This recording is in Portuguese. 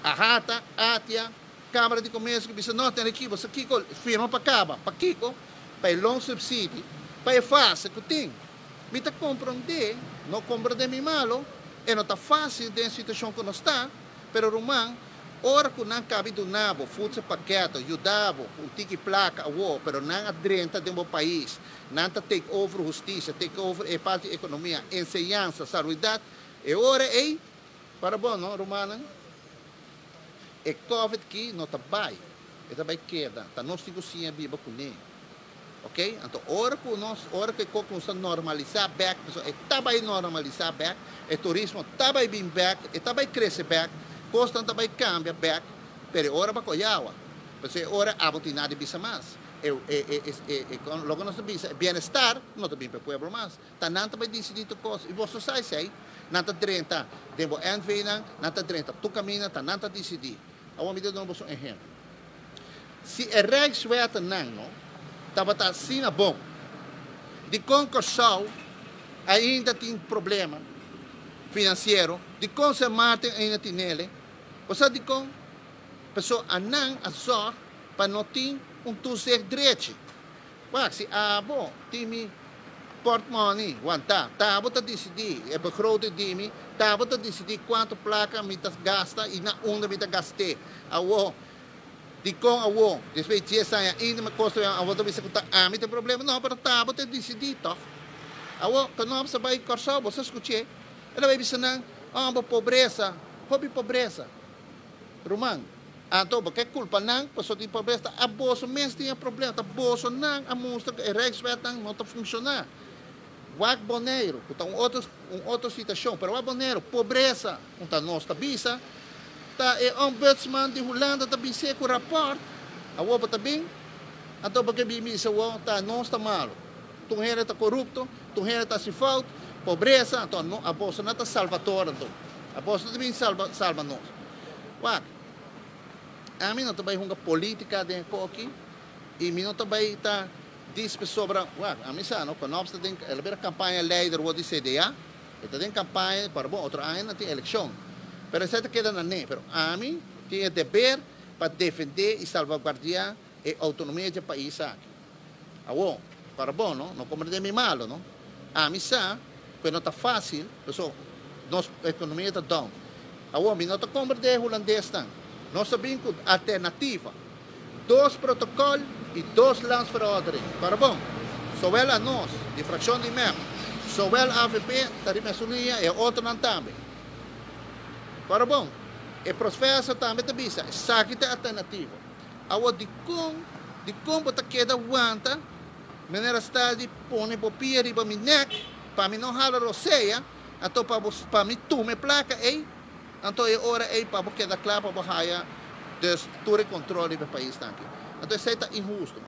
a rata, atia, Câmara de Comércio que bisa não tem aqui, você Kiko firma para caba, para Kiko, para long subsídio, para fácil que tem. Me tá compreender, não compreende me malo, e não tá fácil de situação que nós está, pero Roman, ora que não cabe do nabo, futebol paquete, ajudava, um tique placa, pero não adrenta do país, não tá take over justiça, take over a parte de economia, ensinança, saúde, e ora é, para bom, não, Romana? E Covid aqui não está bem, está bem queda, está nós temos que ser viva com ele, ok? Então, hora que começa a normalizar back, está bem normalizar back, o turismo está bem bem back, está bem crescer back, custa está bem cambia back, pero hora para coiawa, porque hora a não nada bisa mais, logo nós bisa bem-estar, não está bem para o povo mais, tá não está bem decidido coisa, e você sai sei, não está 30, tempo envena, não está 30, tu caminha, tá não está decidido. Vamos me dar um exemplo. Se a Rijkswet não estava assim bom, de concursão ainda tem problema financeiro, de consermar ainda tem nele, você de com pessoa não a sorte para não ter tuzer direito. Se bom, tem portmoney, tá bota decidir, é begroting dimi, tá bota decidir quanto placa me gasta e na onde me gastei. De com depois de sair ainda me custa a outra vez que tá me tem problema não, pero tá bota decidir toch. Que não se vai cortar, você escutei. Ela vai dizer não, pobreza, pobreza. Romano, então, porque culpa não, pessoa tem pobreza, a bolsa mesmo tem problema, a bolsa não, a mostra que a Rijkswet não está funcionando. O aboneiro, então outra situação, pero o aboneiro, pobreza, então nós está bisa, tá o ombudsman de Holanda está bisa com o rapport, a outra está bem, então porque bisa o tá nós está malo, tu gente está corrupto, tu gente está sem falta, pobreza, então a bolsa não está salvadora, então a bolsa também salva nós. Uau, a mim não também uma política de aqui e mim não também está diz sobre a mim não quando tem ela campanha líder o de CDA está tem campanha para bom outro ano tem eleição pero essa queda na nem pero a mim tem dever para defender e salvaguardar a autonomia do país aqui para bom não compreende me malo não a mim sabe que não está fácil pessoal nossa economia está down mim não está compreender holandês não nós sabemos que alternativa 2 protocolos e 2 landsverordeningen. Para bom, zowel a nós, de fração de MEM, zowel a AVP, da Rimesunia e outro não também. Para bom, o processo também te bisa, saque de alternativa. Agora, de como você queda aguanta, maneira está de pôr papia riba mi neck, para mim não rala roceia, então para mim tume placa, então é hora para queda claro para bahia, dus todo o controle do país aqui. Então isso é injusto.